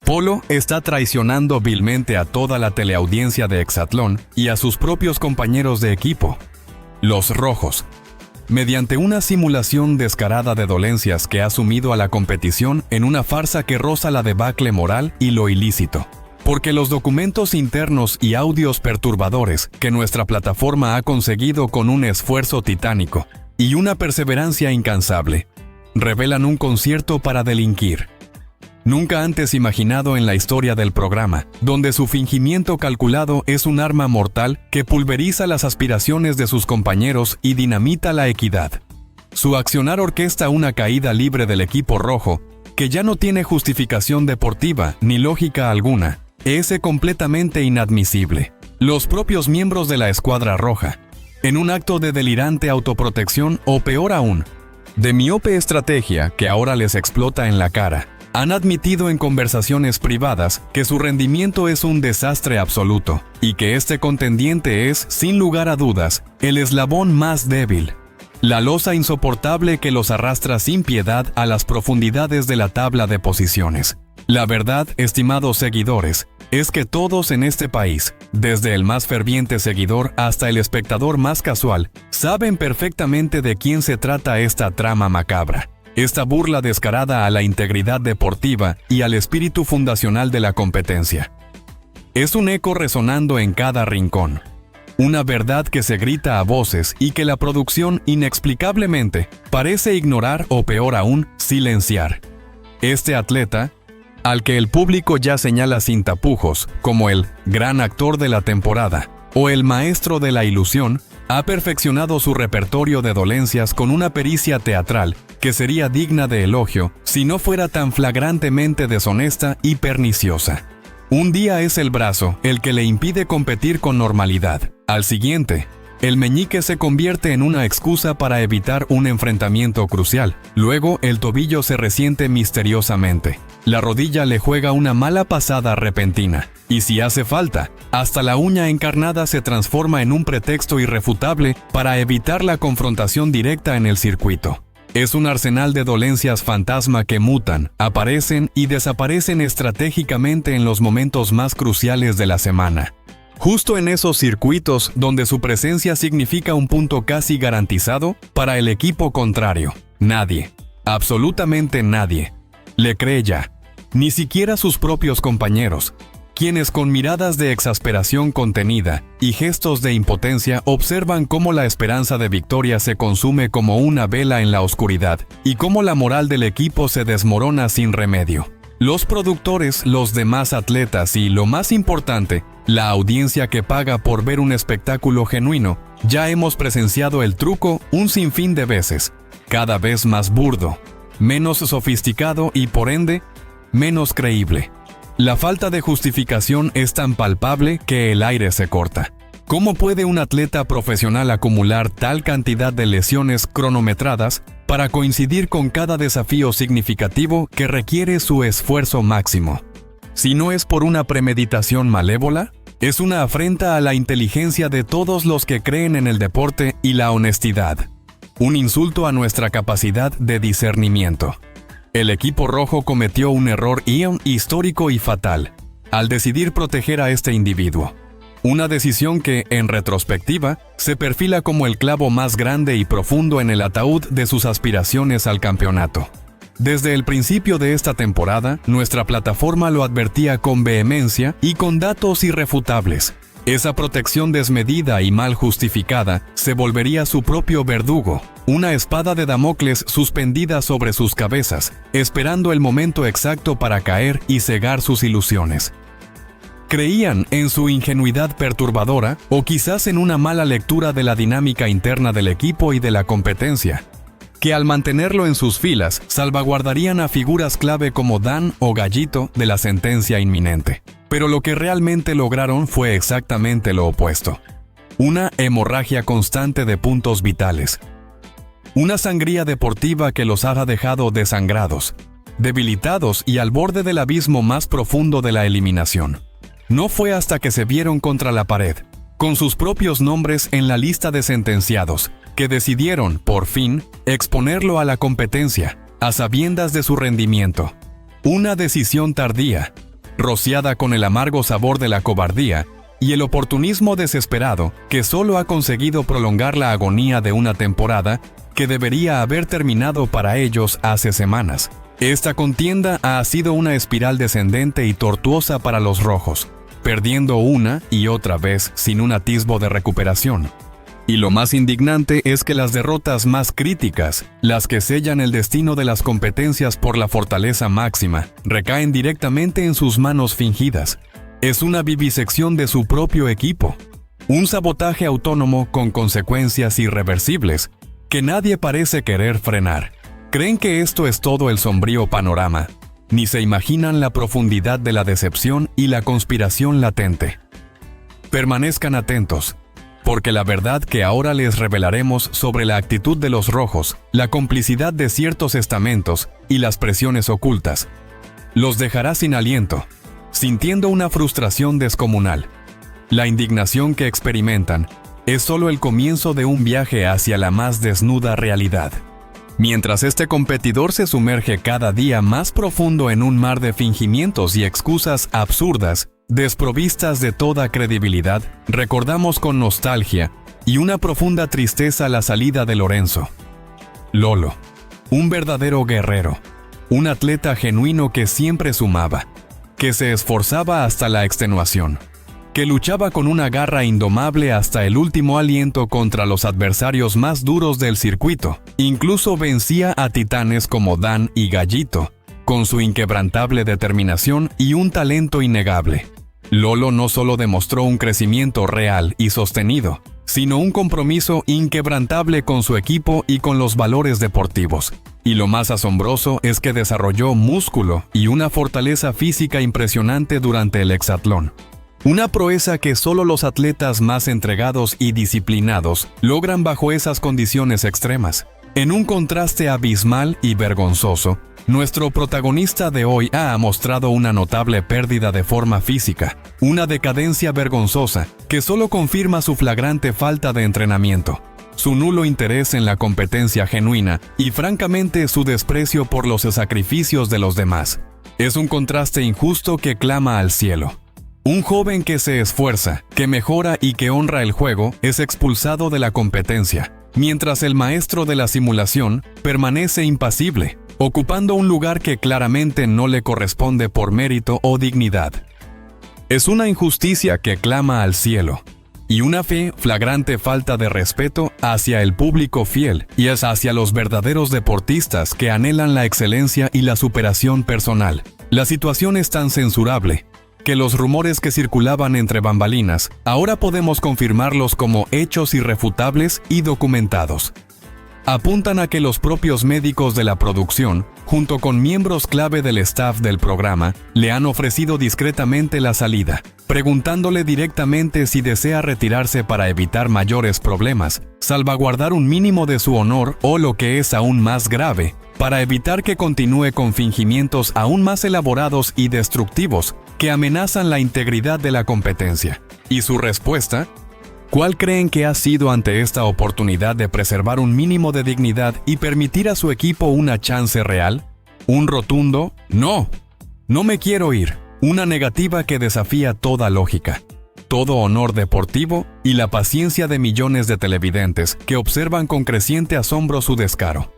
Polo está traicionando vilmente a toda la teleaudiencia de Hexatlón y a sus propios compañeros de equipo, los rojos, mediante una simulación descarada de dolencias que ha sumido a la competición en una farsa que roza la debacle moral y lo ilícito. Porque los documentos internos y audios perturbadores que nuestra plataforma ha conseguido con un esfuerzo titánico y una perseverancia incansable, revelan un concierto para delinquir, nunca antes imaginado en la historia del programa, donde su fingimiento calculado es un arma mortal que pulveriza las aspiraciones de sus compañeros y dinamita la equidad. Su accionar orquesta una caída libre del equipo rojo, que ya no tiene justificación deportiva ni lógica alguna. Es completamente inadmisible. Los propios miembros de la Escuadra Roja, en un acto de delirante autoprotección o peor aún, de miope estrategia que ahora les explota en la cara, han admitido en conversaciones privadas que su rendimiento es un desastre absoluto y que este contendiente es, sin lugar a dudas, el eslabón más débil. La losa insoportable que los arrastra sin piedad a las profundidades de la tabla de posiciones. La verdad, estimados seguidores, es que todos en este país, desde el más ferviente seguidor hasta el espectador más casual, saben perfectamente de quién se trata esta trama macabra, esta burla descarada a la integridad deportiva y al espíritu fundacional de la competencia. Es un eco resonando en cada rincón, una verdad que se grita a voces y que la producción inexplicablemente parece ignorar o peor aún, silenciar. Este atleta, al que el público ya señala sin tapujos como el gran actor de la temporada o el maestro de la ilusión, ha perfeccionado su repertorio de dolencias con una pericia teatral que sería digna de elogio si no fuera tan flagrantemente deshonesta y perniciosa. Un día es el brazo el que le impide competir con normalidad. Al siguiente, el meñique se convierte en una excusa para evitar un enfrentamiento crucial. Luego, el tobillo se resiente misteriosamente. La rodilla le juega una mala pasada repentina. Y si hace falta, hasta la uña encarnada se transforma en un pretexto irrefutable para evitar la confrontación directa en el circuito. Es un arsenal de dolencias fantasma que mutan, aparecen y desaparecen estratégicamente en los momentos más cruciales de la semana. Justo en esos circuitos donde su presencia significa un punto casi garantizado para el equipo contrario. Nadie, absolutamente nadie, le cree ya, ni siquiera sus propios compañeros, quienes con miradas de exasperación contenida y gestos de impotencia observan cómo la esperanza de victoria se consume como una vela en la oscuridad y cómo la moral del equipo se desmorona sin remedio. Los productores, los demás atletas y, lo más importante, la audiencia que paga por ver un espectáculo genuino, ya hemos presenciado el truco un sinfín de veces, cada vez más burdo, menos sofisticado y por ende, menos creíble. La falta de justificación es tan palpable que el aire se corta. ¿Cómo puede un atleta profesional acumular tal cantidad de lesiones cronometradas para coincidir con cada desafío significativo que requiere su esfuerzo máximo? Si no es por una premeditación malévola, es una afrenta a la inteligencia de todos los que creen en el deporte y la honestidad. Un insulto a nuestra capacidad de discernimiento. El equipo rojo cometió un error histórico y fatal al decidir proteger a este individuo. Una decisión que, en retrospectiva, se perfila como el clavo más grande y profundo en el ataúd de sus aspiraciones al campeonato. Desde el principio de esta temporada, nuestra plataforma lo advertía con vehemencia y con datos irrefutables. Esa protección desmedida y mal justificada se volvería su propio verdugo, una espada de Damocles suspendida sobre sus cabezas, esperando el momento exacto para caer y cegar sus ilusiones. Creían en su ingenuidad perturbadora o quizás en una mala lectura de la dinámica interna del equipo y de la competencia, que al mantenerlo en sus filas salvaguardarían a figuras clave como Dan o Gallito de la sentencia inminente. Pero lo que realmente lograron fue exactamente lo opuesto. Una hemorragia constante de puntos vitales. Una sangría deportiva que los ha dejado desangrados, debilitados y al borde del abismo más profundo de la eliminación. No fue hasta que se vieron contra la pared, con sus propios nombres en la lista de sentenciados, que decidieron, por fin, exponerlo a la competencia, a sabiendas de su rendimiento. Una decisión tardía, rociada con el amargo sabor de la cobardía y el oportunismo desesperado que solo ha conseguido prolongar la agonía de una temporada que debería haber terminado para ellos hace semanas. Esta contienda ha sido una espiral descendente y tortuosa para los rojos, perdiendo una y otra vez sin un atisbo de recuperación. Y lo más indignante es que las derrotas más críticas, las que sellan el destino de las competencias por la fortaleza máxima, recaen directamente en sus manos fingidas. Es una vivisección de su propio equipo, un sabotaje autónomo con consecuencias irreversibles que nadie parece querer frenar. Creen que esto es todo el sombrío panorama, ni se imaginan la profundidad de la decepción y la conspiración latente. Permanezcan atentos, porque la verdad que ahora les revelaremos sobre la actitud de los rojos, la complicidad de ciertos estamentos y las presiones ocultas, los dejará sin aliento, sintiendo una frustración descomunal. La indignación que experimentan es solo el comienzo de un viaje hacia la más desnuda realidad. Mientras este competidor se sumerge cada día más profundo en un mar de fingimientos y excusas absurdas, desprovistas de toda credibilidad, recordamos con nostalgia y una profunda tristeza la salida de Lorenzo. Lolo, un verdadero guerrero, un atleta genuino que siempre sumaba, que se esforzaba hasta la extenuación, que luchaba con una garra indomable hasta el último aliento contra los adversarios más duros del circuito, incluso vencía a titanes como Dan y Gallito, con su inquebrantable determinación y un talento innegable. Lolo no solo demostró un crecimiento real y sostenido, sino un compromiso inquebrantable con su equipo y con los valores deportivos. Y lo más asombroso es que desarrolló músculo y una fortaleza física impresionante durante el hexatlón. Una proeza que solo los atletas más entregados y disciplinados logran bajo esas condiciones extremas. En un contraste abismal y vergonzoso, nuestro protagonista de hoy ha mostrado una notable pérdida de forma física, una decadencia vergonzosa que solo confirma su flagrante falta de entrenamiento, su nulo interés en la competencia genuina y francamente su desprecio por los sacrificios de los demás. Es un contraste injusto que clama al cielo. Un joven que se esfuerza, que mejora y que honra el juego es expulsado de la competencia, mientras el maestro de la simulación permanece impasible, ocupando un lugar que claramente no le corresponde por mérito o dignidad. Es una injusticia que clama al cielo, y una flagrante falta de respeto hacia el público fiel y es hacia los verdaderos deportistas que anhelan la excelencia y la superación personal. La situación es tan censurable que los rumores que circulaban entre bambalinas, ahora podemos confirmarlos como hechos irrefutables y documentados. Apuntan a que los propios médicos de la producción, junto con miembros clave del staff del programa, le han ofrecido discretamente la salida, preguntándole directamente si desea retirarse para evitar mayores problemas, salvaguardar un mínimo de su honor o, lo que es aún más grave, para evitar que continúe con fingimientos aún más elaborados y destructivos que amenazan la integridad de la competencia. ¿Y su respuesta? ¿Cuál creen que ha sido ante esta oportunidad de preservar un mínimo de dignidad y permitir a su equipo una chance real? Un rotundo "no, no me quiero ir", una negativa que desafía toda lógica, todo honor deportivo y la paciencia de millones de televidentes que observan con creciente asombro su descaro.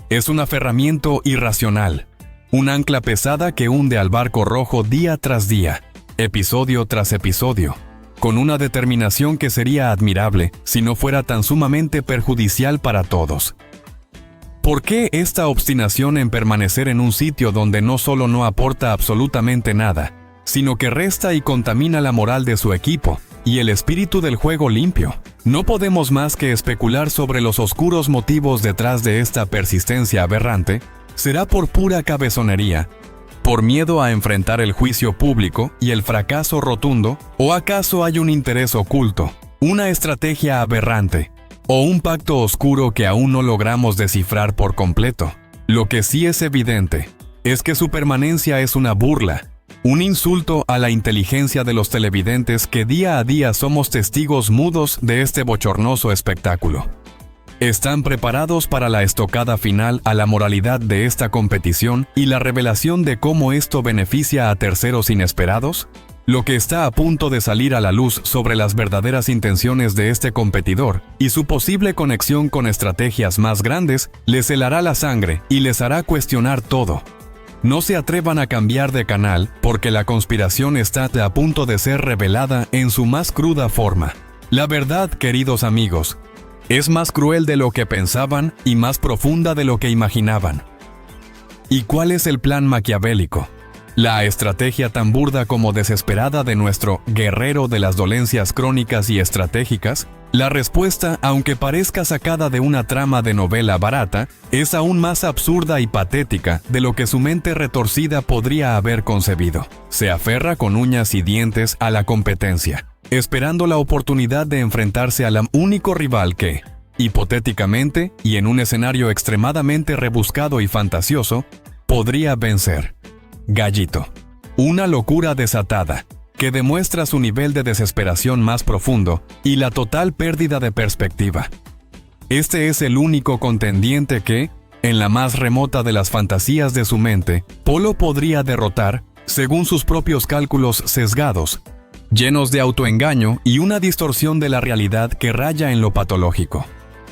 Es un aferramiento irracional, un ancla pesada que hunde al barco rojo día tras día, episodio tras episodio, con una determinación que sería admirable si no fuera tan sumamente perjudicial para todos. ¿Por qué esta obstinación en permanecer en un sitio donde no solo no aporta absolutamente nada, sino que resta y contamina la moral de su equipo y el espíritu del juego limpio? No podemos más que especular sobre los oscuros motivos detrás de esta persistencia aberrante. ¿Será por pura cabezonería, por miedo a enfrentar el juicio público y el fracaso rotundo, o acaso hay un interés oculto, una estrategia aberrante, o un pacto oscuro que aún no logramos descifrar por completo? Lo que sí es evidente es que su permanencia es una burla, un insulto a la inteligencia de los televidentes que día a día somos testigos mudos de este bochornoso espectáculo. ¿Están preparados para la estocada final a la moralidad de esta competición y la revelación de cómo esto beneficia a terceros inesperados? Lo que está a punto de salir a la luz sobre las verdaderas intenciones de este competidor y su posible conexión con estrategias más grandes les helará la sangre y les hará cuestionar todo. No se atrevan a cambiar de canal porque la conspiración está a punto de ser revelada en su más cruda forma. La verdad, queridos amigos, es más cruel de lo que pensaban y más profunda de lo que imaginaban. ¿Y cuál es el plan maquiavélico? La estrategia tan burda como desesperada de nuestro guerrero de las dolencias crónicas y estratégicas. La respuesta, aunque parezca sacada de una trama de novela barata, es aún más absurda y patética de lo que su mente retorcida podría haber concebido. Se aferra con uñas y dientes a la competencia, esperando la oportunidad de enfrentarse al único rival que, hipotéticamente y en un escenario extremadamente rebuscado y fantasioso, podría vencer. Gallito. Una locura desatada, que demuestra su nivel de desesperación más profundo y la total pérdida de perspectiva. Este es el único contendiente que, en la más remota de las fantasías de su mente, Polo podría derrotar, según sus propios cálculos sesgados, llenos de autoengaño y una distorsión de la realidad que raya en lo patológico.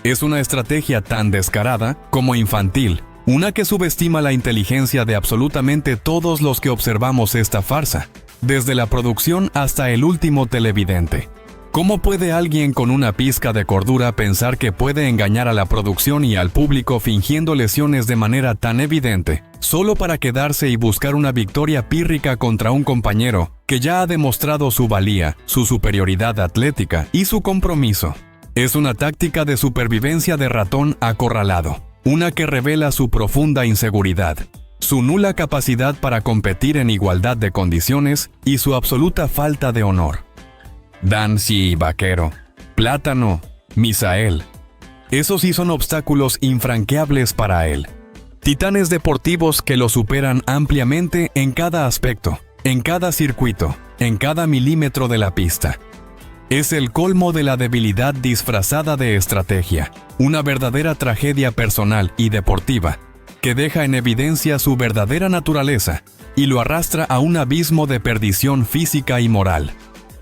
Es una estrategia tan descarada como infantil, una que subestima la inteligencia de absolutamente todos los que observamos esta farsa, desde la producción hasta el último televidente. ¿Cómo puede alguien con una pizca de cordura pensar que puede engañar a la producción y al público fingiendo lesiones de manera tan evidente, solo para quedarse y buscar una victoria pírrica contra un compañero que ya ha demostrado su valía, su superioridad atlética y su compromiso? Es una táctica de supervivencia de ratón acorralado. Una que revela su profunda inseguridad, su nula capacidad para competir en igualdad de condiciones y su absoluta falta de honor. Dancy, Vaquero, Plátano, Misael. Esos sí son obstáculos infranqueables para él. Titanes deportivos que lo superan ampliamente en cada aspecto, en cada circuito, en cada milímetro de la pista. Es el colmo de la debilidad disfrazada de estrategia, una verdadera tragedia personal y deportiva, que deja en evidencia su verdadera naturaleza y lo arrastra a un abismo de perdición física y moral.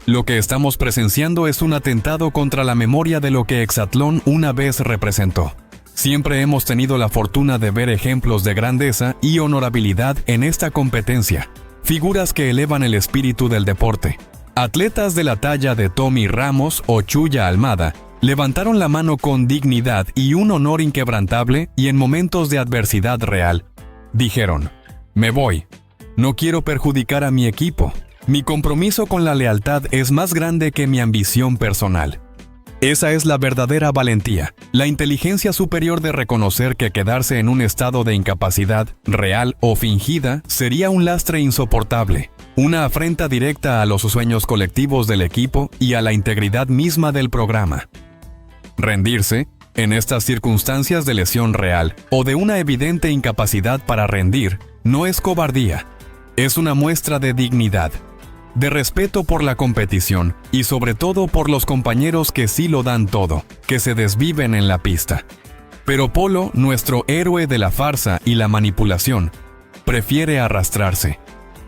Lo que estamos presenciando es un atentado contra la memoria de lo que Hexatlón una vez representó. Siempre hemos tenido la fortuna de ver ejemplos de grandeza y honorabilidad en esta competencia, figuras que elevan el espíritu del deporte. Atletas de la talla de Tommy Ramos o Chuya Almada levantaron la mano con dignidad y un honor inquebrantable y en momentos de adversidad real, dijeron, «Me voy. No quiero perjudicar a mi equipo. Mi compromiso con la lealtad es más grande que mi ambición personal». Esa es la verdadera valentía, la inteligencia superior de reconocer que quedarse en un estado de incapacidad, real o fingida, sería un lastre insoportable. Una afrenta directa a los sueños colectivos del equipo y a la integridad misma del programa. Rendirse, en estas circunstancias de lesión real o de una evidente incapacidad para rendir, no es cobardía. Es una muestra de dignidad, de respeto por la competición y sobre todo por los compañeros que sí lo dan todo, que se desviven en la pista. Pero Polo, nuestro héroe de la farsa y la manipulación, prefiere arrastrarse.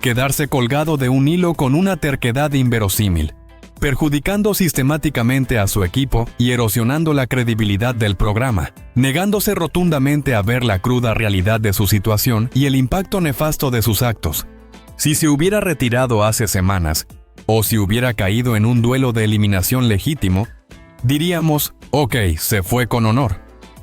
Quedarse colgado de un hilo con una terquedad inverosímil, perjudicando sistemáticamente a su equipo y erosionando la credibilidad del programa, negándose rotundamente a ver la cruda realidad de su situación y el impacto nefasto de sus actos. Si se hubiera retirado hace semanas, o si hubiera caído en un duelo de eliminación legítimo, diríamos, ok, se fue con honor.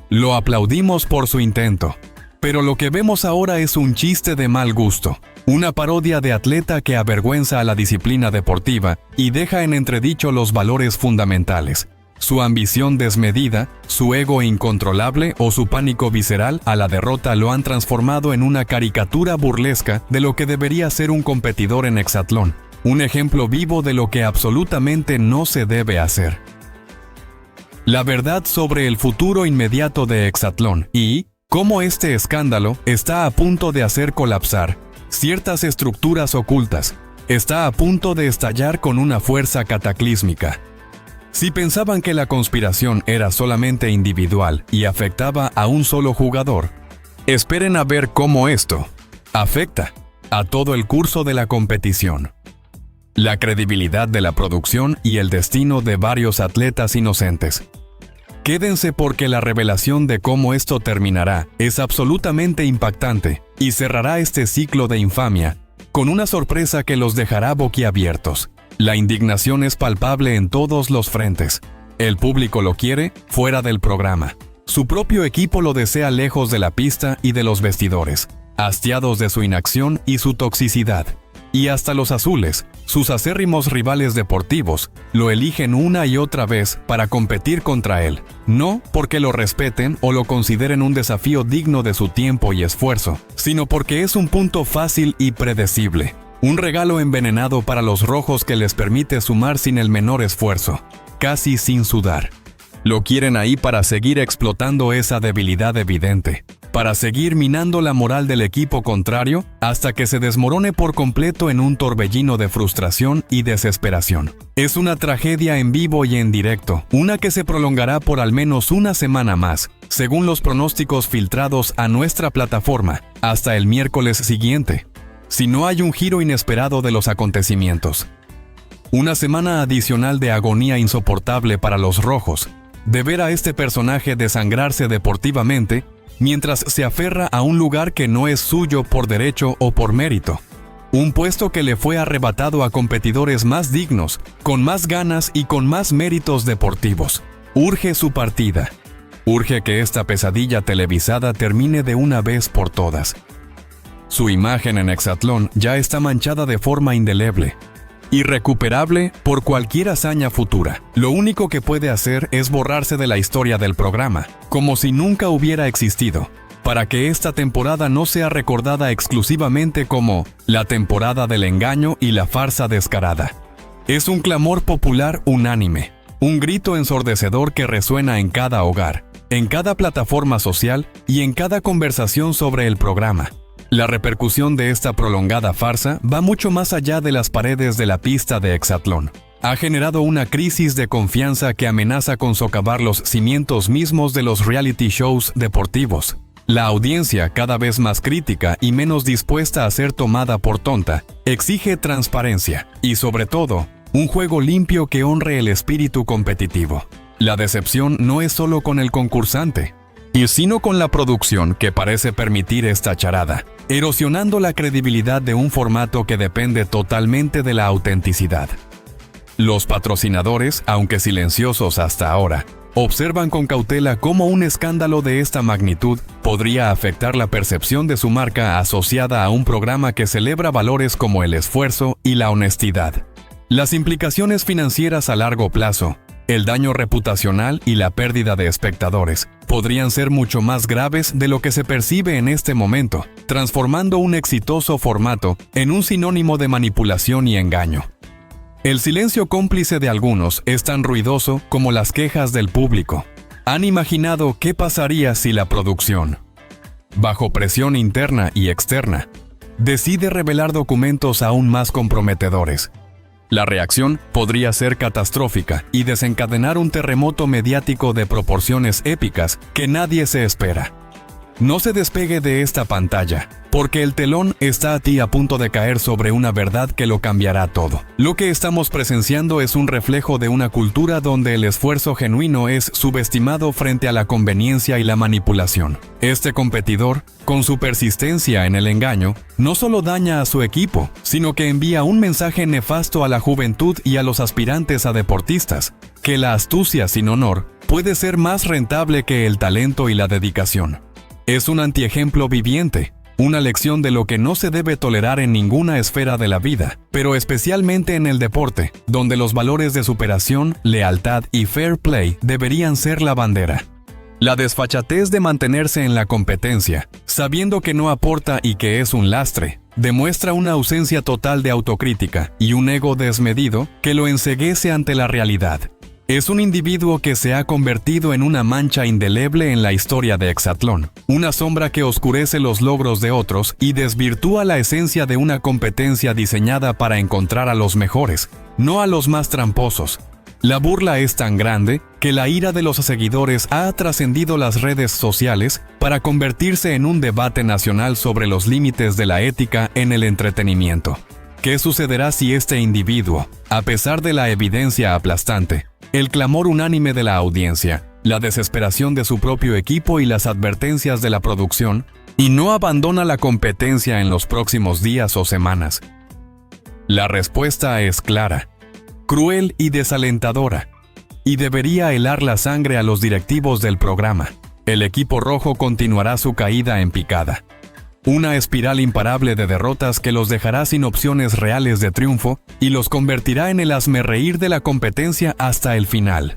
Lo aplaudimos por su intento. Pero lo que vemos ahora es un chiste de mal gusto, una parodia de atleta que avergüenza a la disciplina deportiva y deja en entredicho los valores fundamentales. Su ambición desmedida, su ego incontrolable o su pánico visceral a la derrota lo han transformado en una caricatura burlesca de lo que debería ser un competidor en hexatlón, un ejemplo vivo de lo que absolutamente no se debe hacer. La verdad sobre el futuro inmediato de hexatlón y cómo este escándalo está a punto de hacer colapsar ciertas estructuras ocultas, está a punto de estallar con una fuerza cataclísmica. Si pensaban que la conspiración era solamente individual y afectaba a un solo jugador, esperen a ver cómo esto afecta a todo el curso de la competición, la credibilidad de la producción y el destino de varios atletas inocentes. Quédense porque la revelación de cómo esto terminará es absolutamente impactante y cerrará este ciclo de infamia con una sorpresa que los dejará boquiabiertos. La indignación es palpable en todos los frentes. El público lo quiere fuera del programa. Su propio equipo lo desea lejos de la pista y de los vestidores, hastiados de su inacción y su toxicidad. Y hasta los azules, sus acérrimos rivales deportivos, lo eligen una y otra vez para competir contra él. No porque lo respeten o lo consideren un desafío digno de su tiempo y esfuerzo, sino porque es un punto fácil y predecible. Un regalo envenenado para los rojos que les permite sumar sin el menor esfuerzo, casi sin sudar. Lo quieren ahí para seguir explotando esa debilidad evidente, para seguir minando la moral del equipo contrario hasta que se desmorone por completo en un torbellino de frustración y desesperación. Es una tragedia en vivo y en directo, una que se prolongará por al menos una semana más, según los pronósticos filtrados a nuestra plataforma, hasta el miércoles siguiente, si no hay un giro inesperado de los acontecimientos. Una semana adicional de agonía insoportable para los rojos, de ver a este personaje desangrarse deportivamente mientras se aferra a un lugar que no es suyo por derecho o por mérito. Un puesto que le fue arrebatado a competidores más dignos, con más ganas y con más méritos deportivos. Urge su partida. Urge que esta pesadilla televisada termine de una vez por todas. Su imagen en Hexatlón ya está manchada de forma indeleble, irrecuperable por cualquier hazaña futura. Lo único que puede hacer es borrarse de la historia del programa, como si nunca hubiera existido, para que esta temporada no sea recordada exclusivamente como la temporada del engaño y la farsa descarada. Es un clamor popular unánime, un grito ensordecedor que resuena en cada hogar, en cada plataforma social y en cada conversación sobre el programa. La repercusión de esta prolongada farsa va mucho más allá de las paredes de la pista de Hexatlón. Ha generado una crisis de confianza que amenaza con socavar los cimientos mismos de los reality shows deportivos. La audiencia, cada vez más crítica y menos dispuesta a ser tomada por tonta, exige transparencia y, sobre todo, un juego limpio que honre el espíritu competitivo. La decepción no es solo con el concursante, sino con la producción que parece permitir esta charada, erosionando la credibilidad de un formato que depende totalmente de la autenticidad. Los patrocinadores, aunque silenciosos hasta ahora, observan con cautela cómo un escándalo de esta magnitud podría afectar la percepción de su marca asociada a un programa que celebra valores como el esfuerzo y la honestidad. Las implicaciones financieras a largo plazo, el daño reputacional y la pérdida de espectadores podrían ser mucho más graves de lo que se percibe en este momento, transformando un exitoso formato en un sinónimo de manipulación y engaño. El silencio cómplice de algunos es tan ruidoso como las quejas del público. ¿Han imaginado qué pasaría si la producción, bajo presión interna y externa, decide revelar documentos aún más comprometedores? La reacción podría ser catastrófica y desencadenar un terremoto mediático de proporciones épicas que nadie se espera. No se despegue de esta pantalla, porque el telón está a punto de caer sobre una verdad que lo cambiará todo. Lo que estamos presenciando es un reflejo de una cultura donde el esfuerzo genuino es subestimado frente a la conveniencia y la manipulación. Este competidor, con su persistencia en el engaño, no solo daña a su equipo, sino que envía un mensaje nefasto a la juventud y a los aspirantes a deportistas, que la astucia sin honor puede ser más rentable que el talento y la dedicación. Es un antiejemplo viviente, una lección de lo que no se debe tolerar en ninguna esfera de la vida, pero especialmente en el deporte, donde los valores de superación, lealtad y fair play deberían ser la bandera. La desfachatez de mantenerse en la competencia, sabiendo que no aporta y que es un lastre, demuestra una ausencia total de autocrítica y un ego desmedido que lo enceguece ante la realidad. Es un individuo que se ha convertido en una mancha indeleble en la historia de Hexatlón, una sombra que oscurece los logros de otros y desvirtúa la esencia de una competencia diseñada para encontrar a los mejores, no a los más tramposos. La burla es tan grande que la ira de los seguidores ha trascendido las redes sociales para convertirse en un debate nacional sobre los límites de la ética en el entretenimiento. ¿Qué sucederá si este individuo, a pesar de la evidencia aplastante, el clamor unánime de la audiencia, la desesperación de su propio equipo y las advertencias de la producción, y no abandona la competencia en los próximos días o semanas? La respuesta es clara, cruel y desalentadora, y debería helar la sangre a los directivos del programa. El equipo rojo continuará su caída en picada. Una espiral imparable de derrotas que los dejará sin opciones reales de triunfo y los convertirá en el hazmerreír de la competencia hasta el final.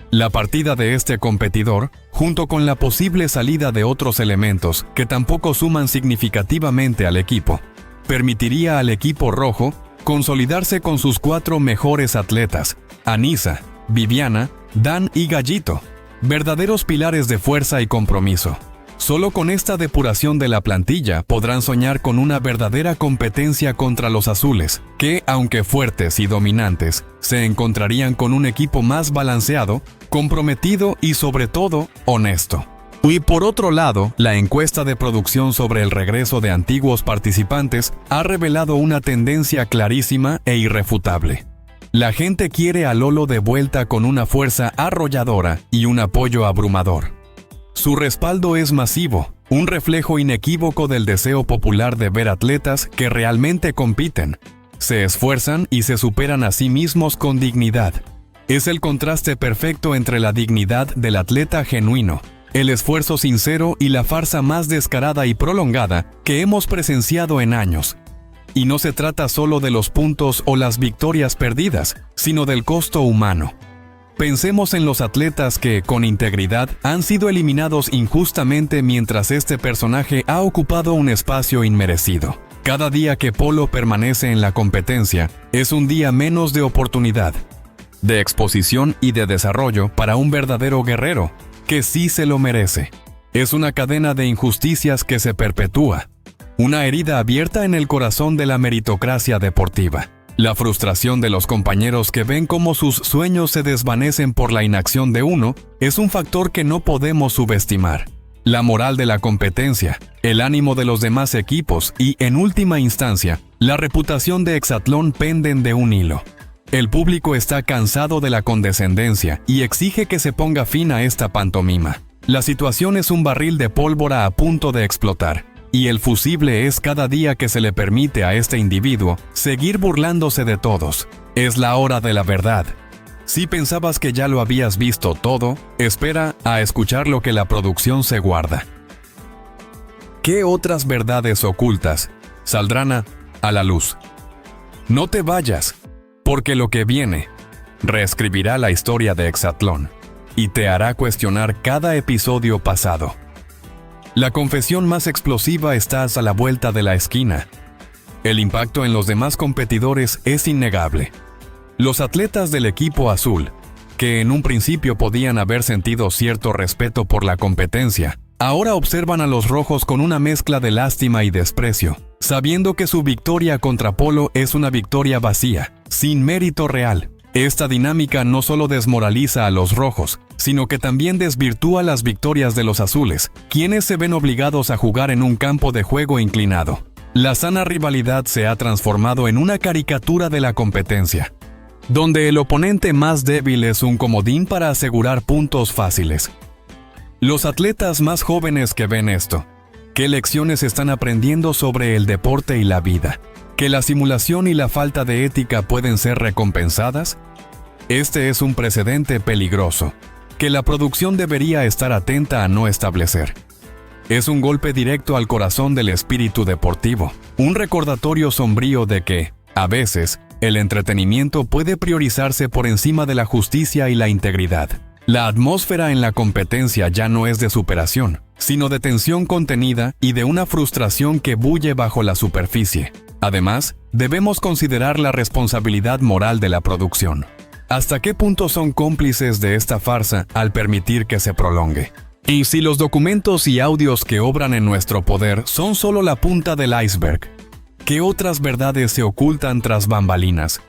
La partida de este competidor, junto con la posible salida de otros elementos que tampoco suman significativamente al equipo, permitiría al equipo rojo consolidarse con sus 4 mejores atletas, Anissa, Viviana, Dan y Gallito, verdaderos pilares de fuerza y compromiso. Solo con esta depuración de la plantilla podrán soñar con una verdadera competencia contra los azules, que, aunque fuertes y dominantes, se encontrarían con un equipo más balanceado, comprometido y sobre todo, honesto. Y por otro lado, la encuesta de producción sobre el regreso de antiguos participantes ha revelado una tendencia clarísima e irrefutable. La gente quiere a Lolo de vuelta con una fuerza arrolladora y un apoyo abrumador. Su respaldo es masivo, un reflejo inequívoco del deseo popular de ver atletas que realmente compiten, se esfuerzan y se superan a sí mismos con dignidad. Es el contraste perfecto entre la dignidad del atleta genuino, el esfuerzo sincero y la farsa más descarada y prolongada que hemos presenciado en años. Y no se trata solo de los puntos o las victorias perdidas, sino del costo humano. Pensemos en los atletas que, con integridad, han sido eliminados injustamente mientras este personaje ha ocupado un espacio inmerecido. Cada día que Polo permanece en la competencia es un día menos de oportunidad, de exposición y de desarrollo para un verdadero guerrero, que sí se lo merece. Es una cadena de injusticias que se perpetúa, una herida abierta en el corazón de la meritocracia deportiva. La frustración de los compañeros que ven cómo sus sueños se desvanecen por la inacción de uno es un factor que no podemos subestimar. La moral de la competencia, el ánimo de los demás equipos y, en última instancia, la reputación de Hexatlón penden de un hilo. El público está cansado de la condescendencia y exige que se ponga fin a esta pantomima. La situación es un barril de pólvora a punto de explotar, y el fusible es cada día que se le permite a este individuo seguir burlándose de todos. Es la hora de la verdad. Si pensabas que ya lo habías visto todo, espera a escuchar lo que la producción se guarda. ¿Qué otras verdades ocultas saldrán a la luz? No te vayas, porque lo que viene reescribirá la historia de Hexatlón y te hará cuestionar cada episodio pasado. La confesión más explosiva está a la vuelta de la esquina. El impacto en los demás competidores es innegable. Los atletas del equipo azul, que en un principio podían haber sentido cierto respeto por la competencia, ahora observan a los rojos con una mezcla de lástima y desprecio, sabiendo que su victoria contra Polo es una victoria vacía, sin mérito real. Esta dinámica no solo desmoraliza a los rojos, sino que también desvirtúa las victorias de los azules, quienes se ven obligados a jugar en un campo de juego inclinado. La sana rivalidad se ha transformado en una caricatura de la competencia, donde el oponente más débil es un comodín para asegurar puntos fáciles. Los atletas más jóvenes que ven esto, ¿qué lecciones están aprendiendo sobre el deporte y la vida? ¿Que la simulación y la falta de ética pueden ser recompensadas? Este es un precedente peligroso, que la producción debería estar atenta a no establecer. Es un golpe directo al corazón del espíritu deportivo, un recordatorio sombrío de que, a veces, el entretenimiento puede priorizarse por encima de la justicia y la integridad. La atmósfera en la competencia ya no es de superación, sino de tensión contenida y de una frustración que bulle bajo la superficie. Además, debemos considerar la responsabilidad moral de la producción. ¿Hasta qué punto son cómplices de esta farsa al permitir que se prolongue? Y si los documentos y audios que obran en nuestro poder son solo la punta del iceberg, ¿qué otras verdades se ocultan tras bambalinas?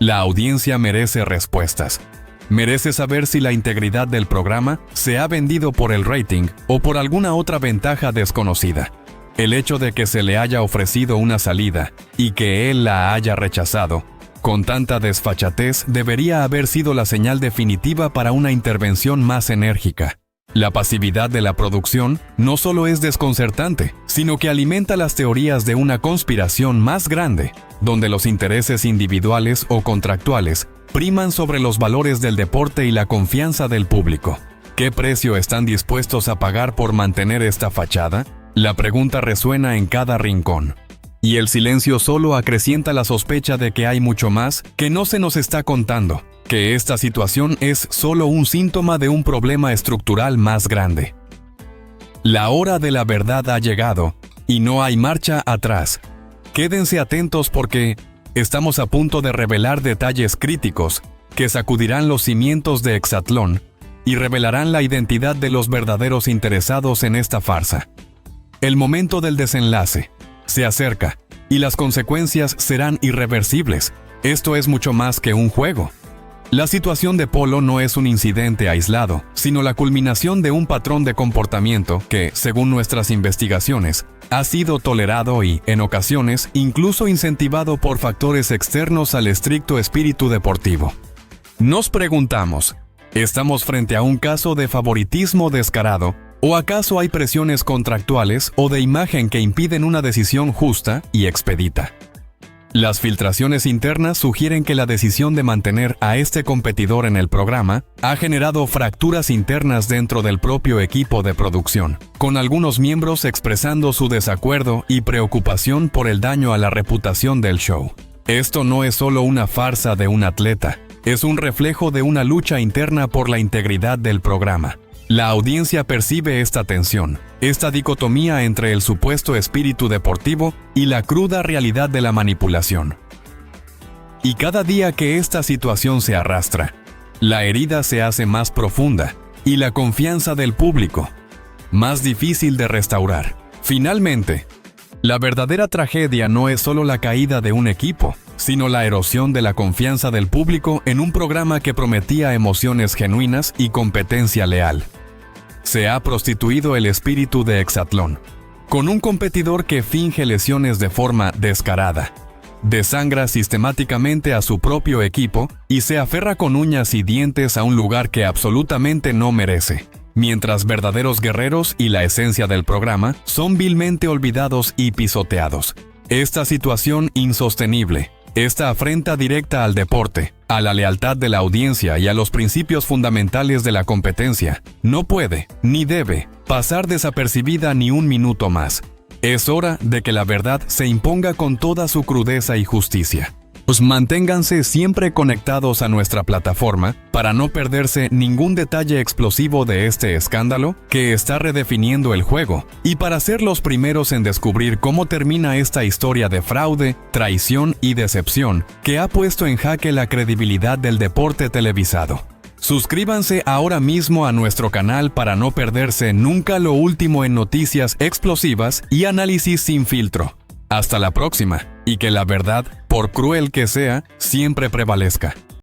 La audiencia merece respuestas. Merece saber si la integridad del programa se ha vendido por el rating o por alguna otra ventaja desconocida. El hecho de que se le haya ofrecido una salida y que él la haya rechazado con tanta desfachatez debería haber sido la señal definitiva para una intervención más enérgica. La pasividad de la producción no solo es desconcertante, sino que alimenta las teorías de una conspiración más grande, donde los intereses individuales o contractuales priman sobre los valores del deporte y la confianza del público. ¿Qué precio están dispuestos a pagar por mantener esta fachada? La pregunta resuena en cada rincón. Y el silencio solo acrecienta la sospecha de que hay mucho más que no se nos está contando, que esta situación es solo un síntoma de un problema estructural más grande. La hora de la verdad ha llegado, y no hay marcha atrás. Quédense atentos porque estamos a punto de revelar detalles críticos que sacudirán los cimientos de Exatlón y revelarán la identidad de los verdaderos interesados en esta farsa. El momento del desenlace se acerca y las consecuencias serán irreversibles. Esto es mucho más que un juego. La situación de Polo no es un incidente aislado, sino la culminación de un patrón de comportamiento que, según nuestras investigaciones, ha sido tolerado y, en ocasiones, incluso incentivado por factores externos al estricto espíritu deportivo. Nos preguntamos, ¿estamos frente a un caso de favoritismo descarado? ¿O acaso hay presiones contractuales o de imagen que impiden una decisión justa y expedita? Las filtraciones internas sugieren que la decisión de mantener a este competidor en el programa ha generado fracturas internas dentro del propio equipo de producción, con algunos miembros expresando su desacuerdo y preocupación por el daño a la reputación del show. Esto no es solo una farsa de un atleta, es un reflejo de una lucha interna por la integridad del programa. La audiencia percibe esta tensión, esta dicotomía entre el supuesto espíritu deportivo y la cruda realidad de la manipulación. Y cada día que esta situación se arrastra, la herida se hace más profunda y la confianza del público más difícil de restaurar. Finalmente, la verdadera tragedia no es solo la caída de un equipo, sino la erosión de la confianza del público en un programa que prometía emociones genuinas y competencia leal. Se ha prostituido el espíritu de Exatlón, con un competidor que finge lesiones de forma descarada, desangra sistemáticamente a su propio equipo y se aferra con uñas y dientes a un lugar que absolutamente no merece, mientras verdaderos guerreros y la esencia del programa son vilmente olvidados y pisoteados. Esta situación insostenible, esta afrenta directa al deporte, a la lealtad de la audiencia y a los principios fundamentales de la competencia, no puede, ni debe, pasar desapercibida ni un minuto más. Es hora de que la verdad se imponga con toda su crudeza y justicia. Pues manténganse siempre conectados a nuestra plataforma para no perderse ningún detalle explosivo de este escándalo que está redefiniendo el juego y para ser los primeros en descubrir cómo termina esta historia de fraude, traición y decepción que ha puesto en jaque la credibilidad del deporte televisado. Suscríbanse ahora mismo a nuestro canal para no perderse nunca lo último en noticias explosivas y análisis sin filtro. Hasta la próxima, y que la verdad, por cruel que sea, siempre prevalezca.